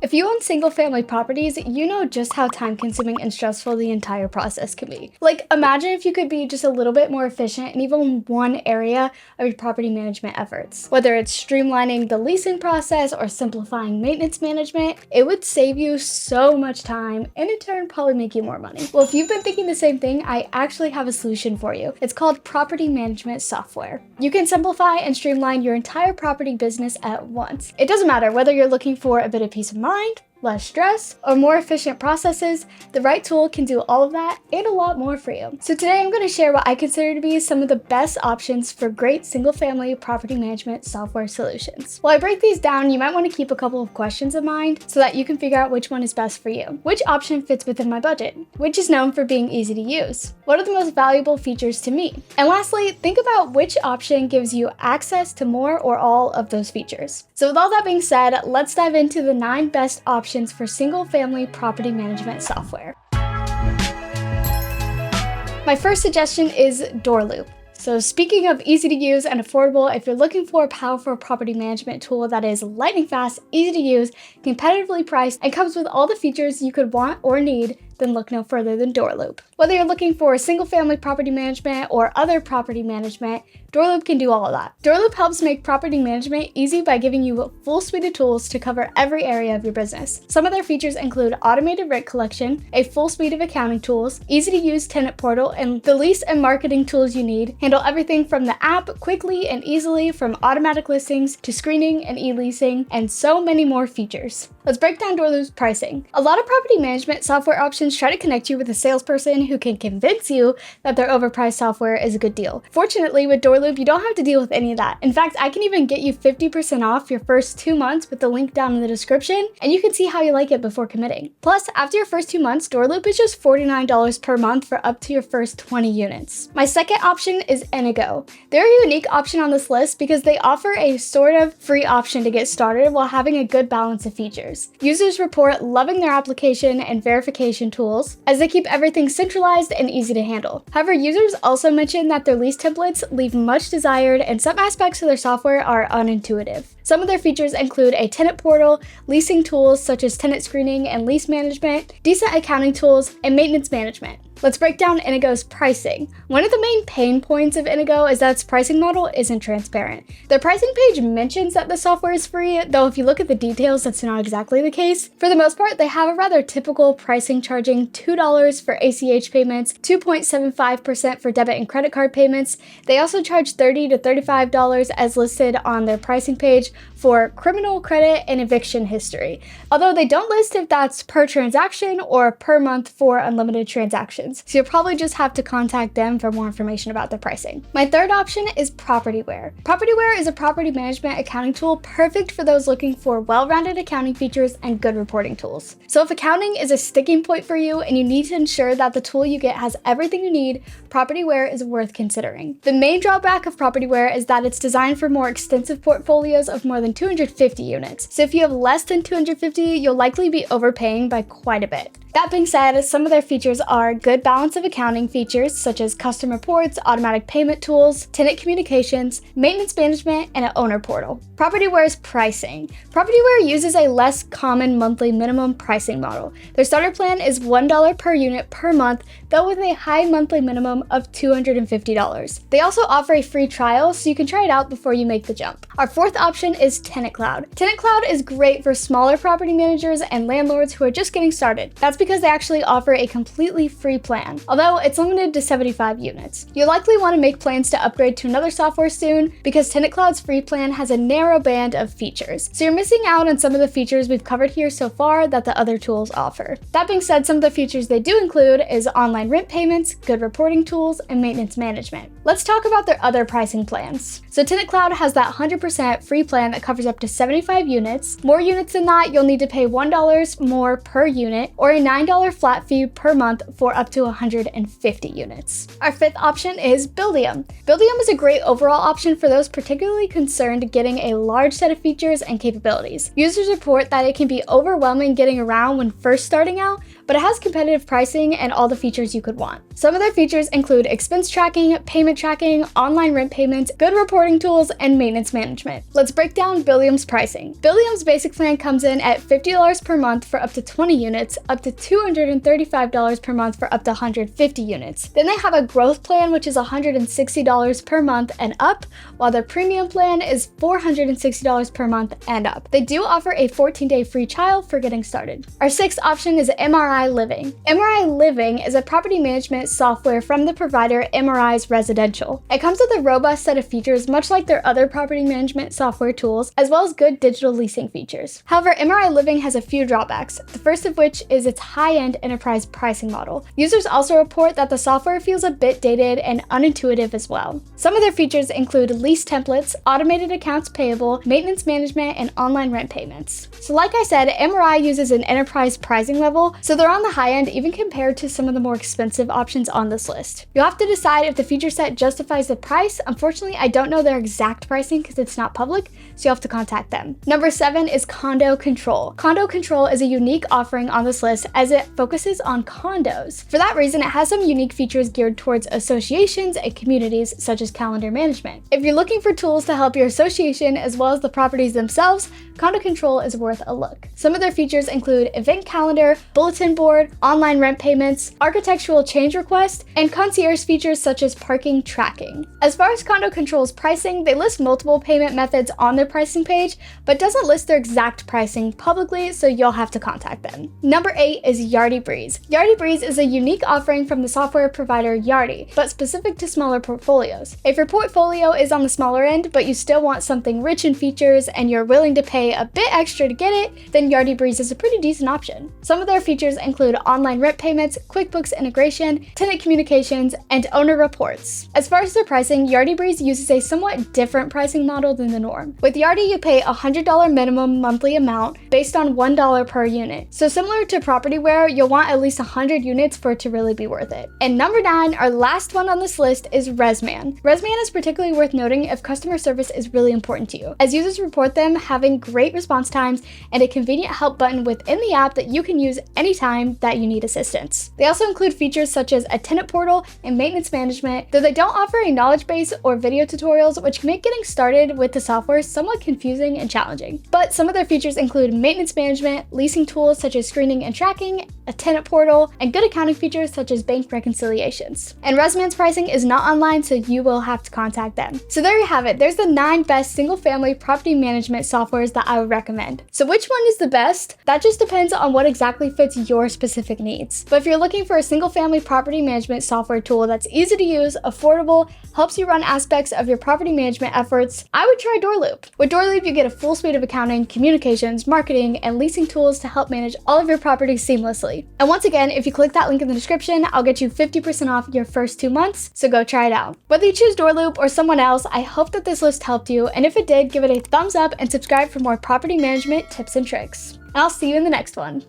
If you own single-family properties, you know just how time-consuming and stressful the entire process can be. Like, imagine if you could be just a little bit more efficient in even one area of your property management efforts. Whether it's streamlining the leasing process or simplifying maintenance management, it would save you so much time and in turn probably make you more money. Well, if you've been thinking the same thing, I actually have a solution for you. It's called property management software. You can simplify and streamline your entire property business at once. It doesn't matter whether you're looking for a bit of peace of mind, less stress, or more efficient processes, the right tool can do all of that and a lot more for you. So today I'm going to share what I consider to be some of the best options for great single-family property management software solutions. While I break these down, you might want to keep a couple of questions in mind so that you can figure out which one is best for you. Which option fits within my budget? Which is known for being easy to use? What are the most valuable features to me? And lastly, think about which option gives you access to more or all of those features. So with all that being said, let's dive into the 9 best options for single-family property management software. My first suggestion is DoorLoop. So speaking of easy to use and affordable, if you're looking for a powerful property management tool that is lightning fast, easy to use, competitively priced, and comes with all the features you could want or need, then look no further than DoorLoop. Whether you're looking for single-family property management or other property management, DoorLoop can do all of that. DoorLoop helps make property management easy by giving you a full suite of tools to cover every area of your business. Some of their features include automated rent collection, a full suite of accounting tools, easy-to-use tenant portal, and the lease and marketing tools you need. Handle everything from the app quickly and easily, from automatic listings to screening and e-leasing, and so many more features. Let's break down DoorLoop's pricing. A lot of property management software options try to connect you with a salesperson who can convince you that their overpriced software is a good deal. Fortunately, with DoorLoop, you don't have to deal with any of that. In fact, I can even get you 50% off your first 2 months with the link down in the description, and you can see how you like it before committing. Plus, after your first 2 months, DoorLoop is just $49 per month for up to your first 20 units. My second option is Innago. They're a unique option on this list because they offer a sort of free option to get started while having a good balance of features. Users report loving their application and verification tools, as they keep everything centralized and easy to handle. However, users also mention that their lease templates leave much desired and some aspects of their software are unintuitive. Some of their features include a tenant portal, leasing tools such as tenant screening and lease management, decent accounting tools, and maintenance management. Let's break down Innago's pricing. One of the main pain points of Innago is that its pricing model isn't transparent. Their pricing page mentions that the software is free, though if you look at the details, that's not exactly the case. For the most part, they have a rather typical pricing, charging $2 for ACH payments, 2.75% for debit and credit card payments. They also charge $30 to $35 as listed on their pricing page for criminal credit and eviction history, although they don't list if that's per transaction or per month for unlimited transactions. So you'll probably just have to contact them for more information about their pricing. My third option is Propertyware. Propertyware is a property management accounting tool perfect for those looking for well-rounded accounting features and good reporting tools. So if accounting is a sticking point for you and you need to ensure that the tool you get has everything you need, Propertyware is worth considering. The main drawback of Propertyware is that it's designed for more extensive portfolios of more than 250 units. So if you have less than 250, you'll likely be overpaying by quite a bit. That being said, some of their features are good balance of accounting features such as custom reports, automatic payment tools, tenant communications, maintenance management, and an owner portal. Propertyware's pricing. Propertyware uses a less common monthly minimum pricing model. Their starter plan is $1 per unit per month, though with a high monthly minimum of $250. They also offer a free trial, so you can try it out before you make the jump. Our fourth option is TenantCloud. TenantCloud is great for smaller property managers and landlords who are just getting started. That's because they actually offer a completely free plan, although it's limited to 75 units. You'll likely want to make plans to upgrade to another software soon because TenantCloud's free plan has a narrow band of features, so you're missing out on some of the features we've covered here so far that the other tools offer. That being said, some of the features they do include is online rent payments, good reporting tools, and maintenance management. Let's talk about their other pricing plans. So TenantCloud has that 100% free plan that covers up to 75 units. More units than that, you'll need to pay $1 more per unit, or a $9 flat fee per month for up to 150 units. Our fifth option is Buildium. Buildium is a great overall option for those particularly concerned getting a large set of features and capabilities. Users report that it can be overwhelming getting around when first starting out, but it has competitive pricing and all the features you could want. Some of their features include expense tracking, payment tracking, online rent payments, good reporting tools, and maintenance management. Let's break down Buildium's pricing. Buildium's basic plan comes in at $50 per month for up to 20 units, up to $235 per month for up to 150 units. Then they have a growth plan, which is $160 per month and up, while their premium plan is $460 per month and up. They do offer a 14-day free trial for getting started. Our sixth option is MRI Living. MRI Living is a property management software from the provider MRI's Residential. It comes with a robust set of features much like their other property management software tools, as well as good digital leasing features. However, MRI Living has a few drawbacks, the first of which is its high-end enterprise pricing model. Users also report that the software feels a bit dated and unintuitive as well. Some of their features include lease templates, automated accounts payable, maintenance management, and online rent payments. So like I said, MRI uses an enterprise pricing level, so they're on the high end even compared to some of the more expensive options on this list. You'll have to decide if the feature set justifies the price. Unfortunately, I don't know their exact pricing because it's not public, so you'll have to contact them. Number 7 is Condo Control. Condo Control is a unique offering on this list as it focuses on condos. For that reason, it has some unique features geared towards associations and communities, such as calendar management. If you're looking for tools to help your association as well as the properties themselves, Condo Control is worth a look. Some of their features include event calendar, bulletin board, online rent payments, architectural change request, and concierge features such as parking tracking. As far as Condo Control's pricing, they list multiple payment methods on their pricing page, but doesn't list their exact pricing publicly, so you'll have to contact them. Number 8 is Yardi Breeze. Yardi Breeze is a unique offering from the software provider Yardi, but specific to smaller portfolios. If your portfolio is on the smaller end, but you still want something rich in features and you're willing to pay a bit extra to get it, then Yardi Breeze is a pretty decent option. Some of their features include online rent payments, QuickBooks integration, tenant communications, and owner reports. As far as their pricing, Yardi Breeze uses a somewhat different pricing model than the norm. With Yardi, you pay a $100 minimum monthly amount based on $1 per unit. So similar to Propertyware, you'll want at least 100 units for it to really be worth it. And number 9, our last one on this list, is ResMan. ResMan is particularly worth noting if customer service is really important to you, as users report them having great response times and a convenient help button within the app that you can use anytime that you need assistance. They also include features such as a tenant portal and maintenance management, though they don't offer a knowledge base or video tutorials, which can make getting started with the software somewhat confusing and challenging. But some of their features include maintenance management, leasing tools such as screening and tracking, a tenant portal, and good accounting features such as bank reconciliations. And ResMan's pricing is not online, so you will have to contact them. So there you have it. There's the 9 best single-family property management softwares that I would recommend. So which one is the best? That just depends on what exactly fits your specific needs. But if you're looking for a single-family property management software tool that's easy to use, affordable, helps you run aspects of your property management efforts, I would try DoorLoop. With DoorLoop, you get a full suite of accounting, communications, marketing, and leasing tools to help manage all of your properties seamlessly. And once again, if you click that link in the description, I'll get you 50% off your first 2 months, so go try it out. Whether you choose DoorLoop or someone else, I hope that this list helped you, and if it did, give it a thumbs up and subscribe for more property management tips and tricks. And I'll see you in the next one.